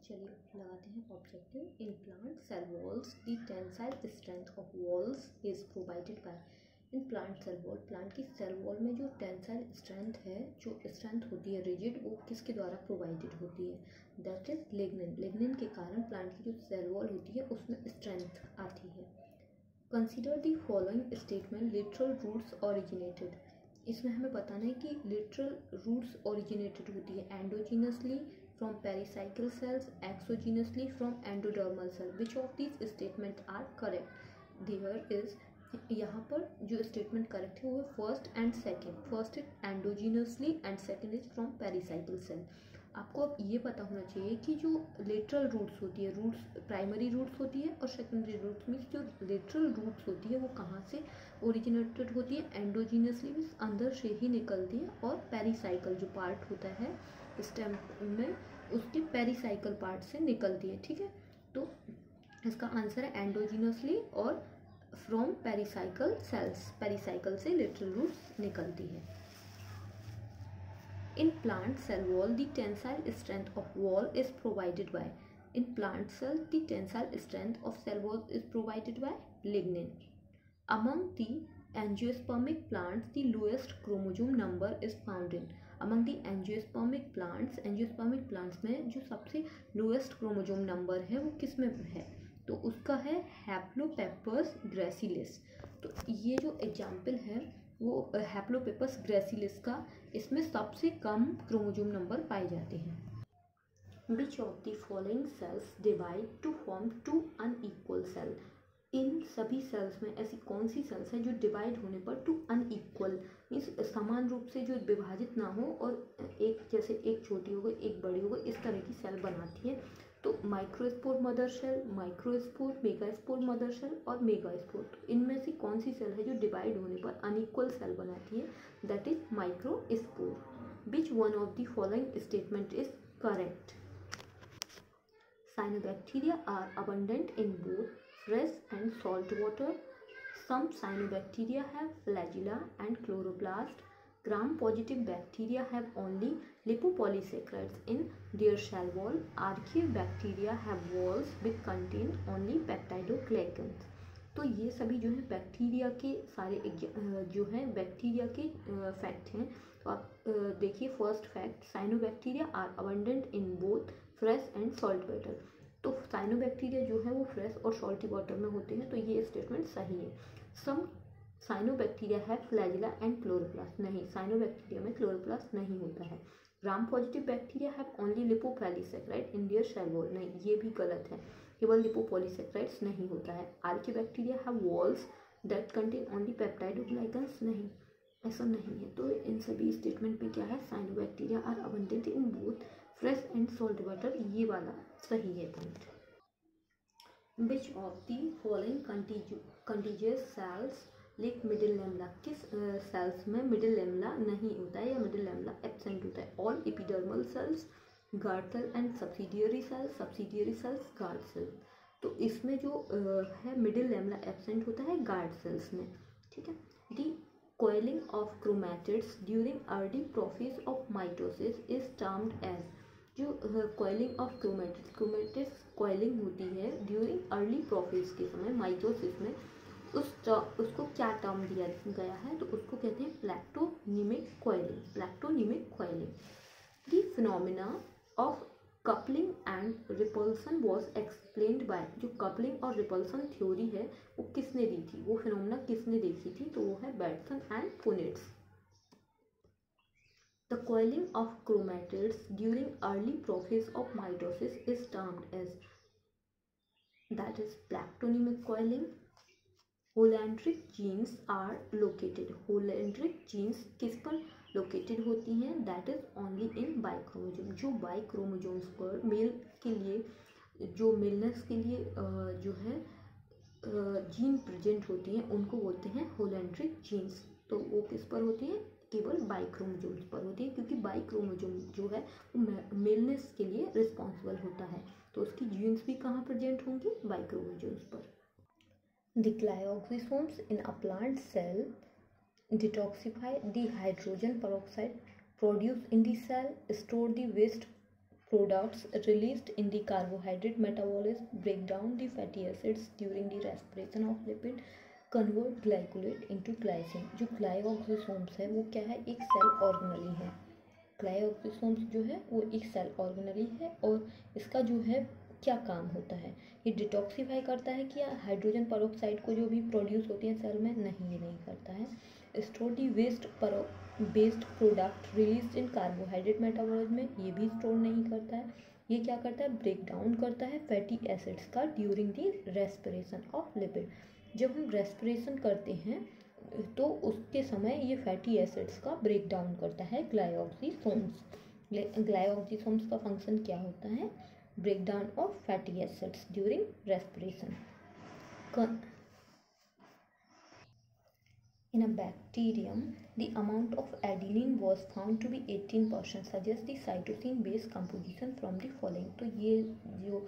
चलिए लगाते हैं objective. In plant cell walls the tensile strength of walls is provided by. In plant cell wall, plant की cell wall में जो tensile strength है, जो स्ट्रेंथ होती है रिजिड, वो किसके द्वारा प्रोवाइडेड होती है? That is lignin. लिग्निन के कारण प्लांट की जो सेल वॉल होती है उसमें स्ट्रेंथ आती है। Consider the following statement lateral roots originated. इसमें हमें बताना है कि लिटरल रूट्स ओरिजिनेटेड होती है endogenously from pericycle cells, exogenously from endodermal cell. Which of these statements are correct? There is, यहाँ पर जो स्टेटमेंट करेक्ट है वो है first and second. First is endogenously and second is from pericycle cell. आपको अब ये पता होना चाहिए कि जो लेटरल रूट्स होती है, रूट्स प्राइमरी रूट्स होती है और सेकेंडरी रूट्स मीन्स जो लेटरल रूट्स होती है वो कहाँ से ओरिजिनेटेड होती है? एंडोजीनसली मीन्स अंदर से ही निकलती है, और पेरिसाइकल जो पार्ट होता है स्टेम में उसके पेरिसाइकल पार्ट से निकलती है। ठीक है, तो इसका आंसर है एंडोजीनसली और फ्रॉम पेरिसाइकल सेल्स। पेरिसाइकल से लिटरल रूट्स निकलती है। In plant cell wall the tensile strength of wall is provided by. In plant cell the tensile strength of cell wall is provided by lignin. Among the angiospermic plants the lowest chromosome number is found in. Among the angiospermic plants, angiospermic plants में जो सबसे lowest chromosome number है वो किस में है? तो उसका है हैप्लोपेपर्स ग्रेसिलिस। तो ये जो एग्जाम्पल है वो हैप्लोपेपर्स ग्रेसिलिस का, इसमें सबसे कम क्रोमोसोम नंबर पाए जाते हैं। Which of the following cells divide to form two unequal cell. इन सभी सेल्स में ऐसी कौन सी सेल्स है जो डिवाइड होने पर टू अनइक्वल मीन्स समान रूप से जो विभाजित ना हो और एक जैसे एक छोटी हो गई एक बड़ी हो गई इस तरह की सेल बनाती है? तो microspore mother cell, microspore, megaspore mother cell और मेगास्पोर। तो इनमें से कौन सी सेल है जो डिवाइड होने पर अनइक्वल सेल बनाती है? That is microspore. Which one of the following statement is correct? Cyanobacteria are abundant in both fresh and salt water. Some cyanobacteria have flagella and chloroplast. Gram-positive bacteria have only lipopolysaccharides in their cell wall. Archaeobacteria have walls which contain only peptidoglycans. तो ये सभी जो है bacteria के सारे जो है bacteria के फैक्ट हैं। तो आप देखिए first fact, cyanobacteria are abundant in both fresh and salt water. तो साइनोबैक्टीरिया जो है वो फ्रेश और सॉल्टी वाटर में होते हैं, तो ये स्टेटमेंट सही है। सम साइनोबैक्टीरिया है फ्लैजिला एंड क्लोरोप्लास्ट। नहीं, साइनोबैक्टीरिया में क्लोरोप्लास्ट नहीं होता है। Gram positive bacteria have only lipopolysaccharide in their cell wall. नहीं, ये भी गलत है, केवल लिपोपॉलीसैकेराइड्स नहीं होता है। Archaeobacteria have walls that contain only peptidoglycans. नहीं, ऐसा नहीं है। तो इन सभी स्टेटमेंट में क्या है? Cyanobacteria are abundant in both fresh and salt water, ये वाला सही है point. Which of the following contiguous cells lack middle lamella. किस सेल्स में मिडिल लैमेला नहीं होता है या मिडिल लैमेला एब्सेंट होता है? All epidermal cells, guard cell and subsidiary cells guard cell. तो इसमें जो है मिडिल लैमेला एब्सेंट होता है गार्ड सेल्स में। ठीक है। दी coiling of chromatids during early process of mitosis is termed as। जो coiling of chromatids coiling होती है ड्यूरिंग अर्ली प्रोसेस के समय माइटोसिस में, उसको क्या टर्म दिया गया है? तो उसको कहते हैं plectonemic coiling. The phenomena of coupling and repulsion was explained by. जो कपलिंग और रिपल्सन थ्योरी है वो किसने दी थी? वो फिनोमिना किसने देखी थी? तो वो है Bateson and Punnetts. The coiling of chromatids during early process of mitosis is termed as, that is plectonemic coiling. Holandric genes are located. Holandric genes किस पर लोकेटेड होती हैं? That is only in Y chromosome. जो Y chromosomes पर mail के लिए, जो मेलनेस के लिए जो है जीन प्रेजेंट होती हैं उनको बोलते हैं होलैंड्रिक जीन्स। तो वो किस पर होती हैं? केवल बाइक्रोमोजोम्स पर होती है, क्योंकि बाइक्रोमोजोम जो है वो मेलनेस के लिए रिस्पॉन्सिबल होता है। तो उसकी जीन्स भी कहाँ प्रेजेंट होंगी? बाइक्रोमोजोम्स पर। The glyoxysomes in a plant cell detoxify the hydrogen peroxide produced in the cell, store the waste products released in the carbohydrate metabolism break down the fatty acids during the respiration of lipid, convert glycolate into glycine। जो ग्लाइऑक्सिसोम्स है वो क्या है, एक cell organelle है। ग्लाइऑक्सिसोम्स जो है वो एक सेल ऑर्गेनेली है और इसका जो है क्या काम होता है, ये डिटॉक्सीफाई करता है कि हाइड्रोजन पेरोक्साइड को जो भी प्रोड्यूस होती है सेल में, नहीं ये नहीं करता है। Store the waste based product release in carbohydrate metabolism में, ये भी स्टोर नहीं करता है। ये क्या करता है, ब्रेक डाउन करता है फैटी एसिड्स का during the respiration of lipid. जब हम रेस्पिरेशन करते हैं तो उसके समय ये फैटी एसिड्स का ब्रेक डाउन करता है ग्लाइऑक्सिसोम्स। ग्लाइऑक्सिसोम्स का फंक्शन क्या होता है, breakdown of fatty acids during respiration. In a bacterium, the amount of adenine was found to be 18%, suggests the cytosine-based composition from the following। तो ये जो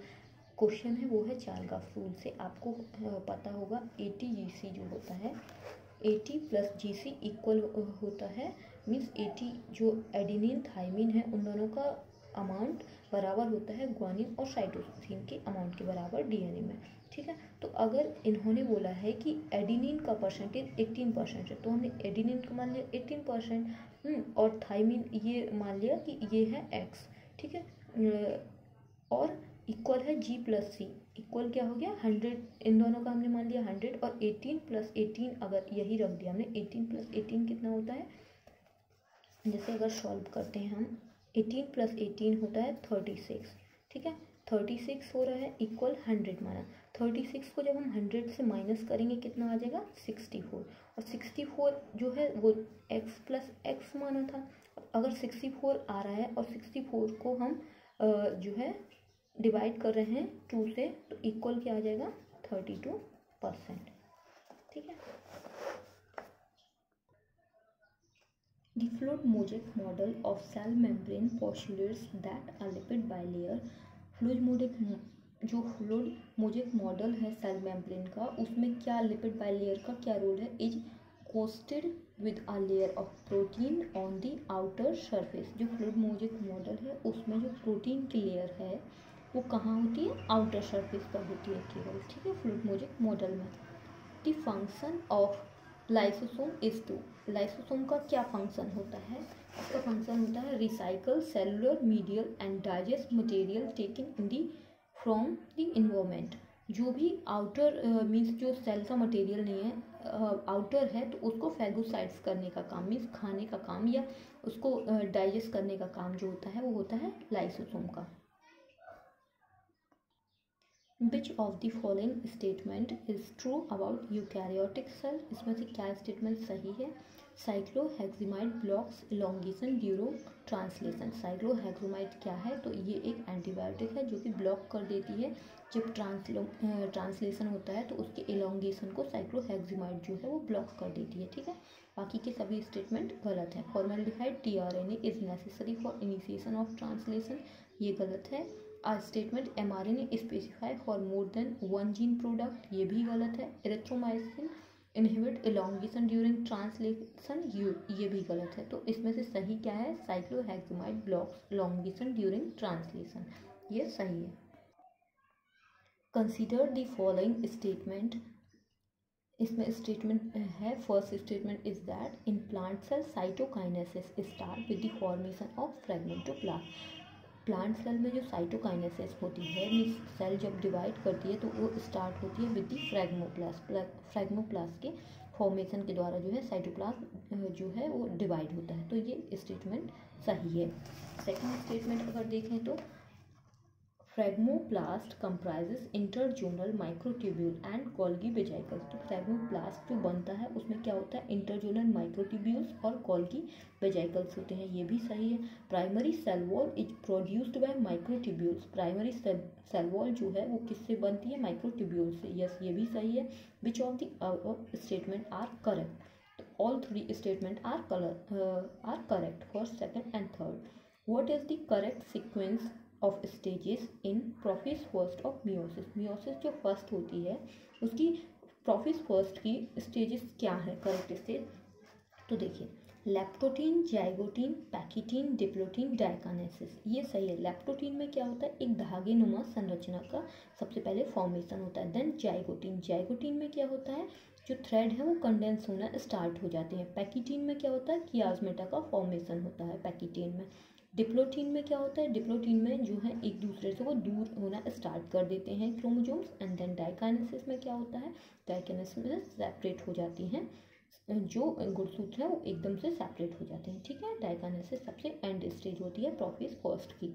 क्वेश्चन है वो है चारगाफ रूल से। आपको पता होगा ATGC जो होता है, AT प्लस GC इक्वल होता है, मीन्स AT जो एडेनिन थायमिन है उन दोनों का अमाउंट बराबर होता है ग्वानिन और साइटोसिन के अमाउंट के बराबर डीएनए में। ठीक है, तो अगर इन्होंने बोला है कि एडेनिन का परसेंटेज 18% है तो हमने एडेनिन का मान लिया 18% और थायमिन ये मान लिया कि ये है x। ठीक है, और इक्वल है G प्लस सी, इक्वल क्या हो गया 100, इन दोनों का हमने मान लिया 100 और 18 प्लस 18 अगर यही रख दिया हमने, 18 प्लस 18 कितना होता है, जैसे अगर सॉल्व करते हैं हम 18 प्लस 18 होता है 36। ठीक है, 36 हो रहा है इक्वल 100 माना। 36 को जब हम 100 से माइनस करेंगे कितना आ जाएगा 64, और 64 जो है वो x प्लस एक्स माना था। अगर 64 आ रहा है और 64 को हम जो है डिवाइड कर रहे हैं 2 से, तो इक्वल क्या आ जाएगा 32%। ठीक है, The Flood-Mosaic model of cell membrane postulates that a lipid bilayer जो फ्लूइड-मोज़ेक मॉडल है सेल मेम्ब्रेन का, उसमें क्या लिपिड बाइलेयर का क्या रोल है, is coated with a layer of protein on the outer surface. जो फ्लूइड-मोज़ेक मॉडल है उसमें जो प्रोटीन की लेयर है वो कहाँ होती है, आउटर सरफेस पर होती है केवल। ठीक है, फ्लूइड-मोज़ेक मॉडल में the function of lysosome is to, lysosome का क्या फंक्शन होता है, इसका फंक्शन होता है recycle cellular medial and digest material taken in the from the environment. जो भी आउटर मीन्स जो सेल का मटेरियल नहीं है, आउटर है, तो उसको फैगोसाइट्स करने का काम, मीन्स खाने का काम या उसको डाइजेस्ट करने का काम जो होता है वो होता है लाइसोसोम का। Which of the following statement is true about eukaryotic cell? इसमें से क्या स्टेटमेंट सही है, cycloheximide blocks elongation during translation. साइक्लोहेक्सिमाइड क्या है, तो ये एक एंटीबायोटिक है जो कि ब्लॉक कर देती है जब ट्रांसलेशन होता है, तो उसके इलोंगेशन को साइक्लोहेक्सिमाइड जो है वो ब्लॉक कर देती है। ठीक है, बाकी के सभी स्टेटमेंट गलत है। Formaldehyde tRNA is necessary for initiation of translation, ये गलत है। A statement mRNA specify for more than one gene product, ये भी गलत है। Erythromycin inhibit elongation during translation, ये भी गलत है। तो इसमें से सही क्या है, cycloheximide blocks elongation during translation, ये सही है। कंसीडर द फॉलोइंग स्टेटमेंट, इसमें स्टेटमेंट है, first statement is that in plant cell cytokinesis start with the formation of fragmentoplast. Plant cell में जो साइटोकाइनेसिस होती है, मीन्स सेल जब डिवाइड करती है तो वो स्टार्ट होती है विद द फ्रेगमोप्लास्ट के फॉर्मेशन के द्वारा जो है साइटोप्लाज्म जो है वो डिवाइड होता है। तो ये स्टेटमेंट सही है। सेकंड स्टेटमेंट अगर देखें तो phragmoplast comprises interzonal microtubule and Golgi vesicles. तो फ्रेगमोप्लास्ट जो बनता है उसमें क्या होता है, इंटरजोनल माइक्रोट्यूब्यूल्स और गोल्गी वेसिकल्स होते हैं, ये भी सही है। Primary cell wall is produced by microtubules, primary cell wall जो है वो किससे बनती है, माइक्रोट्यूब्यूल से, यस ये भी सही है। Which of the statement are correct, तो all three statement are correct for second and third. What is the correct sequence of stages in prophase first of meiosis. Meiosis जो फर्स्ट होती है उसकी प्रोफेज फर्स्ट की stages क्या है, correct stage. तो देखिए लेप्टोटीन, जाइगोटीन, पैकिटीन, डिप्लोटीन, डाइकानेसिस। ये सही है। लेप्टोटीन में क्या होता है, एक धागे नुमा संरचना का सबसे पहले फॉर्मेशन होता है। देन जाइगोटीन, जाइगोटीन में क्या होता है, जो थ्रेड है वो कंडेंस होना स्टार्ट हो जाते हैं। पैकिटीन में क्या होता है, कियास्मेटा का फॉर्मेशन होता है पैकिटीन में। डिप्लोटीन में क्या होता है, डिप्लोटीन में जो है एक दूसरे से वो दूर होना स्टार्ट कर देते हैं क्रोमोसोम्स। एंड देन डाइकानेसिस में क्या होता है, डाइकानेसिस में सेपरेट हो जाती हैं, जो गुणसूत्र है वो एकदम से सेपरेट हो जाते हैं। ठीक है, डाइकानेसिस सबसे एंड स्टेज होती है प्रोफेज फर्स्ट की।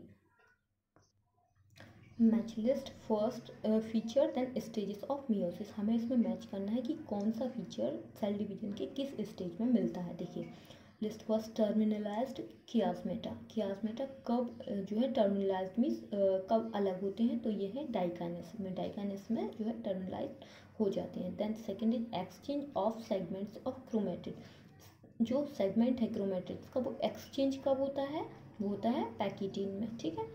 Match list first feature then stages of meiosis. हमें इसमें मैच करना है कि कौन सा फीचर सेल डिवीजन के किस स्टेज में मिलता है। देखिए, लिस्ट फर्स्ट टर्मिनलाइज्ड कियास्मेटा। कियास्मेटा कब जो है टर्मिनलाइज्ड मीन्स कब अलग होते हैं, तो ये है डाइकानेसिस में। डाइकानेसिस में जो है टर्मिनलाइज्ड हो जाते हैं। Then second is exchange of segments of chromatid. जो सेगमेंट है क्रोमेटिड्स का वो एक्सचेंज कब होता है, वो होता है पैकिटीन में। ठीक है,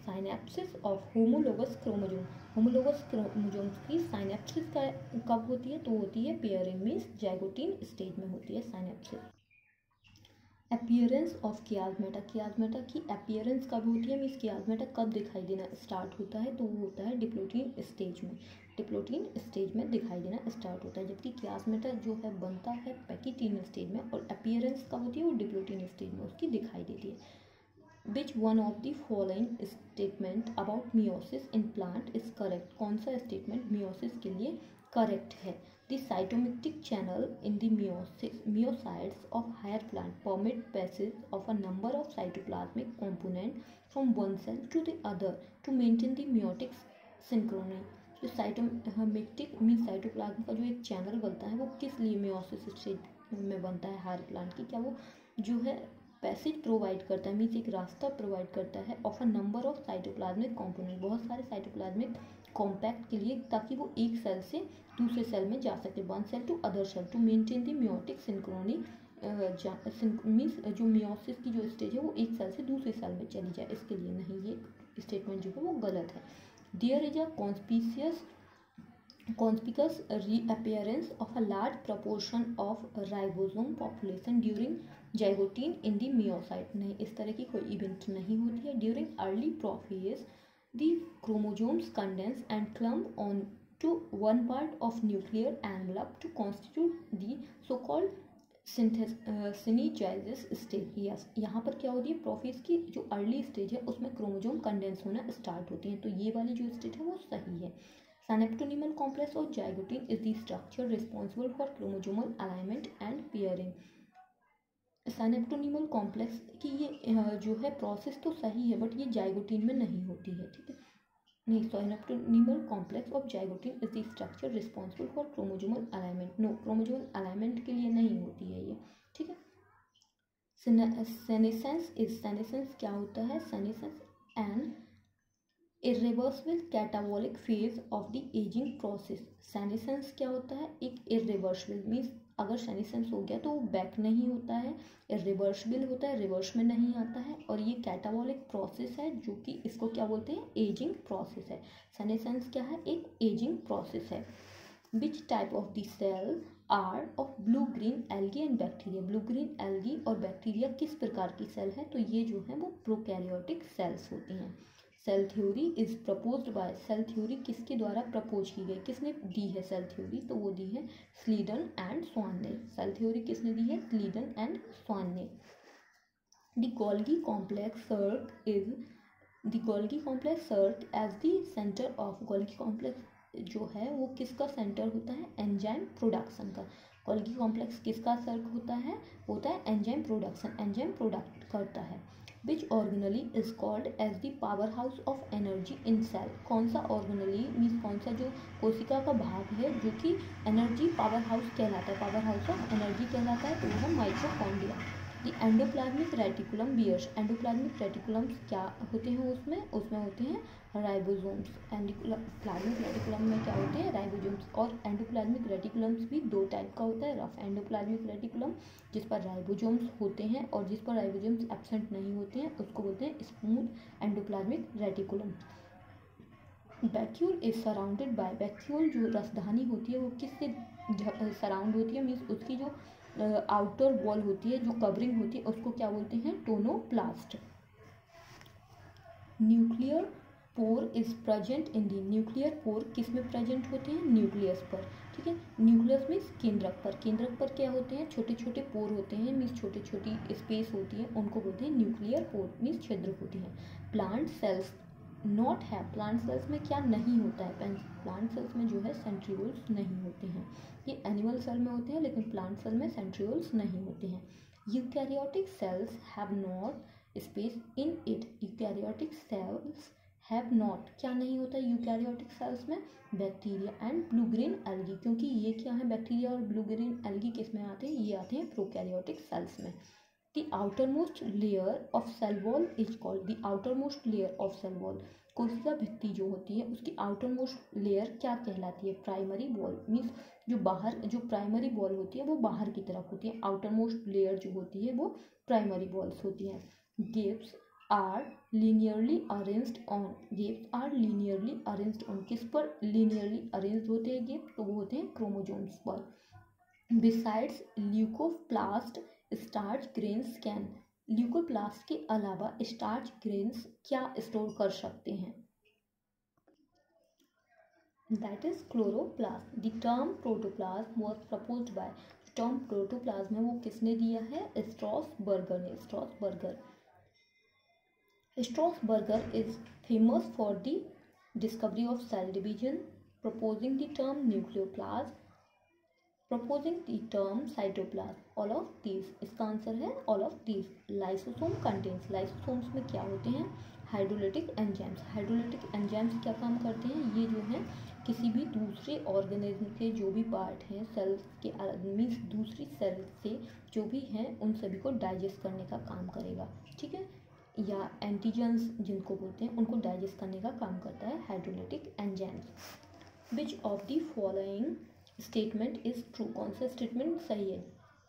synapsis of homologous chromosome. Homologous chromosomes की साइनेप्सिस का कब होती है, तो होती है पेयरिंग मीन्स जाइगोटीन स्टेज में होती है synapsis. Appearance of chiasmata. Chiasmata की अपीयरेंस कब होती है मीन्स कियास्मेटा कब दिखाई देना स्टार्ट होता है, तो वो होता है डिप्लोटीन स्टेज में। डिप्लोटीन स्टेज में दिखाई देना स्टार्ट होता है, जबकि कियास्मेटा जो है बनता है पैकिटीन स्टेज में, और अपीयरेंस कब होती है, वो डिप्लोटीन स्टेज में उसकी दिखाई देती है। Which one of the following statement about meiosis in plant is correct? कौन सा statement meiosis के लिए correct है? The cytometic channel in the myocytes of higher plant permit passage of a number of cytoplasmic component from one cell to the other to maintain the meiotic synchrony. जो साइटोमेटिक mean cytoplasm का जो एक channel बनता है वो किस लिए meiosis stage में बनता है हायर प्लांट की, क्या वो जो है पैसेज प्रोवाइड करता है मीन्स एक रास्ता प्रोवाइड करता है of a number of cytoplasmic component, बहुत सारे साइटोप्लाज्मिक कॉम्पैक्ट के लिए, ताकि वो एक सेल से दूसरे सेल में जा सके, one cell to other cell, to maintain the meiotic synchrony means जो मियोसिस की जो स्टेज है वो एक सेल से दूसरे सेल में चली जाए, इसके लिए नहीं, ये स्टेटमेंट जो है वो गलत है। There is a conspicuous reappearance of a large proportion of ribosome population during zygote in the myocyte। नहीं, इस तरह की कोई इवेंट नहीं होती है। during early prophase the chromosomes condense and clump on to one part of nuclear envelope to constitute the so called synergizes stage। Yes, यहाँ पर क्या होती है, प्रोफेज की जो अर्ली स्टेज है उसमें क्रोमोजोम कंडेंस होना स्टार्ट होती हैं, तो ये वाली जो स्टेज है वो सही है। Synaptonymal complex of zygote is the structure responsible for chromosomal alignment and pairing। Synaptonymal complex की ये जो है प्रोसेस तो सही है, बट ये जाइगोटीन में नहीं होती है। ठीक है, नहीं, synaptonymal complex of zygote is the structure responsible for chromosomal alignment। No, chromosomal alignment के लिए नहीं होती है ये। ठीक है, senescence क्या होता है, senescence and irreversible catabolic phase of the ageing process. Senescence क्या होता है, एक इरिवर्सिबल मीन्स अगर सेनेसेंस हो गया तो वो बैक नहीं होता है, इरिवर्सिबल होता है, रिवर्स में नहीं आता है, और ये कैटाबॉलिक प्रोसेस है जो कि इसको क्या बोलते हैं, एजिंग प्रोसेस है। सेनेसेंस क्या है, एक एजिंग प्रोसेस है। Which type of the cell are of blue green algae and bacteria. Blue green algae और बैक्टीरिया किस प्रकार की सेल है, तो ये जो है वो प्रोकैरियोटिक सेल्स होती हैं। Cell theory is proposed by. Cell theory किसके द्वारा प्रपोज की गई, किसने दी है सेल थ्योरी, तो वो दी है स्लीडन एंड स्वान ने। सेल थ्योरी किसने दी है, स्लीडन एंड स्वान ने। The Golgi complex serve is the Golgi complex serve as the centre of. Golgi complex जो है वो किसका सेंटर होता है, एंजाइम प्रोडक्शन का। गोल्गी कॉम्प्लेक्स किसका सर्व होता है, होता है एंजाइम प्रोडक्शन, एंजाइम प्रोडक्ट करता है। Which organelle is called as the power house of energy in cell. कौन सा ऑर्गेनली मीन्स कौन सा जो कोशिका का भाग है जो कि एनर्जी पावर हाउस कहलाता है, पावर हाउस ऑफ एनर्जी कहलाता है, तो वो है mitochondria. The endoplasmic reticulum bears. Endoplasmic reticulums क्या होते हैं, उसमें होते हैं राइबोसोम्स। एंडोप्लाज्मिक रेटिकुलम में क्या होते हैं, राइबोसोम्स। और एंडोप्लाज्मिक रेटिकुलम्स भी दो टाइप का होता है, रफ एंडोप्लाज्मिक रेटिकुलम जिस पर राइबोसोम्स होते हैं और जिस पर राइबोसोम्स एब्सेंट नहीं होते हैं उसको बोलते हैं smooth endoplasmic reticulum. Vacuole is surrounded by. Vacuole जो रसधानी होती है वो किससे सराउंड होती है, मीन्स उसकी जो आउटर वॉल होती है, जो कवरिंग होती है, उसको क्या बोलते हैं? Tonoplast. Nuclear pore is present in the, nuclear pore किस में प्रेजेंट होते हैं? न्यूक्लियस पर, ठीक है। न्यूक्लियस मीन्स केंद्रक पर, केंद्रक पर क्या होते हैं? छोटे छोटे पोर होते हैं, मीन्स छोटी छोटी स्पेस होती है, उनको बोलते हैं न्यूक्लियर पोर, मीन्स छिद्र होती है। प्लांट सेल्स नॉट है, प्लांट सेल्स में क्या नहीं होता है? प्लांट सेल्स में जो है सेंट्रियोल्स नहीं होते हैं। ये एनिमल सेल में होते हैं, लेकिन प्लांट सेल में सेंट्रियोल्स नहीं होते हैं। Eukaryotic cells have not space in it, eukaryotic cells have not, क्या नहीं होता है यूकैरियोटिक सेल्स में? Bacteria and blue green algae, क्योंकि ये क्या है? बैक्टीरिया और ब्लू ग्रीन एल्गी किस में आते हैं? ये आते हैं प्रोकैरियोटिक सेल्स में। The outermost layer of cell wall is called, the outermost layer of cell wall, कोशिका भित्ति जो होती है उसकी outermost layer क्या कहलाती है? प्राइमरी वॉल, मीन्स जो बाहर, जो प्राइमरी वॉल होती है वो बाहर की तरफ होती है, outermost layer जो होती है वो प्राइमरी वॉल्स होती हैं। Gibs are linearly arranged on, gibs are linearly arranged on, किस पर लीनियरली अरेंज्ड होते हैं गिब्स? तो वो होते हैं क्रोमोजोम्स पर। Besides leucoplast starch grains can, leucoplast के अलावा स्टार्च ग्रेन्स क्या स्टोर कर सकते हैं? That is chloroplast. The term protoplasm was proposed by, term protoplasm है वो किसने दिया है? स्ट्रॉसबर्गर ने, Strasburger. Strasburger is famous for the discovery of cell division, proposing the term nucleoplasm, proposing the term cytoplasm, all of these, इसका answer है all of these। Lysosome contains, lysosomes में क्या होते हैं? हाइड्रोलिटिक एंजाइम्स, हाइड्रोलिटिक एंजाइम्स क्या काम करते हैं? ये जो है किसी भी दूसरे ऑर्गेनिज्म के जो भी पार्ट हैं सेल्स के, मीन्स दूसरी सेल से जो भी हैं उन सभी को डाइजेस्ट करने का काम करेगा, ठीक है, या एंटीजन्स जिनको बोलते हैं उनको डाइजेस्ट करने का काम करता है hydrolytic enzymes. Which of the following statement is true, कौन सा स्टेटमेंट सही है?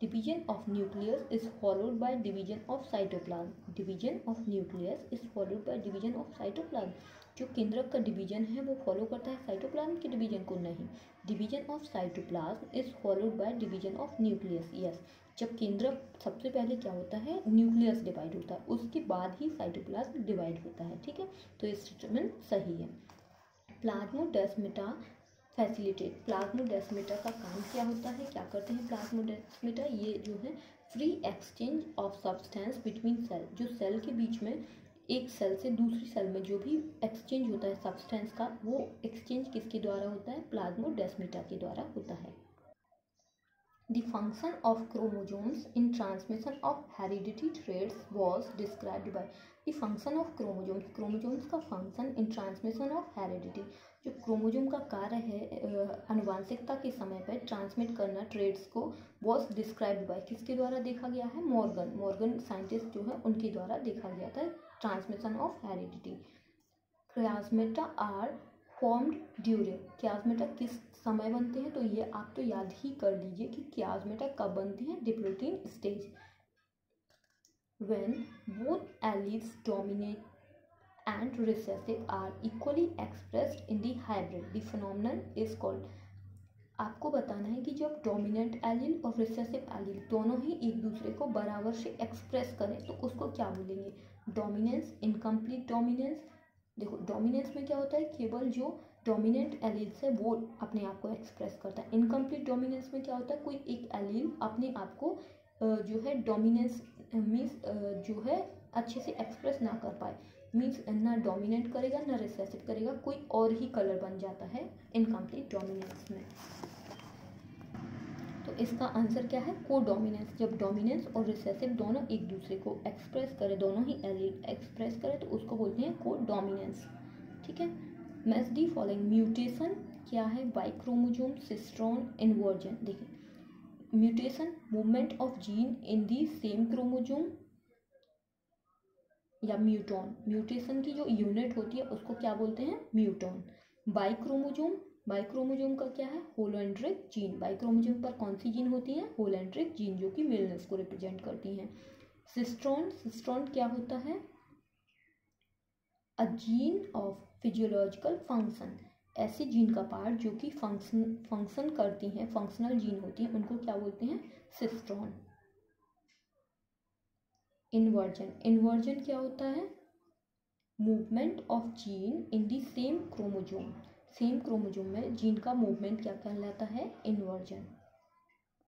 Division of nucleus is followed by division of cytoplasm, division of nucleus is followed by division of cytoplasm, जो केंद्रक का डिवीजन है वो फॉलो करता है साइटोप्लाज्म के डिवीजन को? नहीं, division of cytoplasm is followed by division of nucleus, yes. जब केंद्रक सबसे पहले क्या होता है? न्यूक्लियस डिवाइड होता है, उसके बाद ही साइटोप्लाज्म डिवाइड होता है, ठीक है, तो ये स्टेटमेंट सही है। प्लाज्मोडेस्माटा फैसिलिटेट, प्लाज्मोडेस्माटा का काम क्या होता है? क्या करते हैं प्लाज्मोडेस्माटा? ये जो है free exchange of substance between cell, जो सेल के बीच में एक सेल से दूसरी सेल में जो भी एक्सचेंज होता है सब्सटेंस का, वो एक्सचेंज किसके द्वारा होता है? प्लाज्मोडेस्माटा के द्वारा होता है। The function of chromosomes in transmission of hereditary traits was described by, the function of chromosomes, chromosomes का function in transmission of heredity, जो क्रोमोजोम का कार्य है आनुवांशिकता के समय पर ट्रांसमिट करना ट्रेड्स को, was described by, किसके द्वारा देखा गया है? मॉर्गन साइंटिस्ट जो है उनके द्वारा देखा गया था transmission of heredity. Chiasmata are formed during, chiasmata किस समय बनते हैं? तो ये आप तो याद ही कर लीजिए कि क्लास्मेटा कब बनते हैं? Diplotene stage, when both alleles dominate and recessive are equally expressed in the hybrid, the phenomenon is called, आपको बताना है कि जब डोमिनेंट एलील और रिसेसिव एलील दोनों ही एक दूसरे को बराबर से एक्सप्रेस करें तो उसको क्या बोलेंगे? Dominance, incomplete dominance. देखो डोमिनेंस में क्या होता है? केवल जो डोमिनेंट एलील है वो अपने आप को एक्सप्रेस करता है। इनकम्प्लीट डोमिनेंस में क्या होता है? कोई एक एलील अपने आप को जो है डोमिनेंस मीन्स जो है अच्छे से एक्सप्रेस ना कर पाए, मीन्स ना डोमिनेट करेगा ना रिसेसिव करेगा, कोई और ही कलर बन जाता है इनकम्प्लीट डोमिनेंस में। तो इसका आंसर क्या है? को डोमिनेंस। जब डोमिनेंस और रिसेसिव दोनों एक दूसरे को एक्सप्रेस करें, दोनों ही एलील एक्सप्रेस करें तो उसको बोलते हैं को डोमिनेंस, ठीक है। मैच दी फॉलोइंग, म्यूटेशन क्या है? By chromosome cistron inversion. देखिए mutation movement of gene in the same chromosome या म्यूटॉन, म्यूटेशन की जो यूनिट होती है उसको क्या बोलते हैं? म्यूटॉन। बाइक्रोमोजोम, बाइक्रोमोजोम का क्या है? होलोएंड्रिक जीन, बाइक्रोमोजोम पर कौन सी जीन होती है? होलोएंड्रिक जीन, जो कि मेलनेस को रिप्रेजेंट करती हैं। सिस्ट्रॉन, सिस्ट्रॉन क्या होता है? A gene of physiological function, ऐसे जीन का पार्ट जो कि फंक्शन करती हैं, फंक्शनल जीन होती हैं, उनको क्या बोलते हैं? सिस्ट्रॉन। इन्वर्जन, इन्वर्जन क्या होता है? Movement of gene in the same chromosome, same chromosome में जीन का मूवमेंट क्या कहलाता है? इन्वर्जन।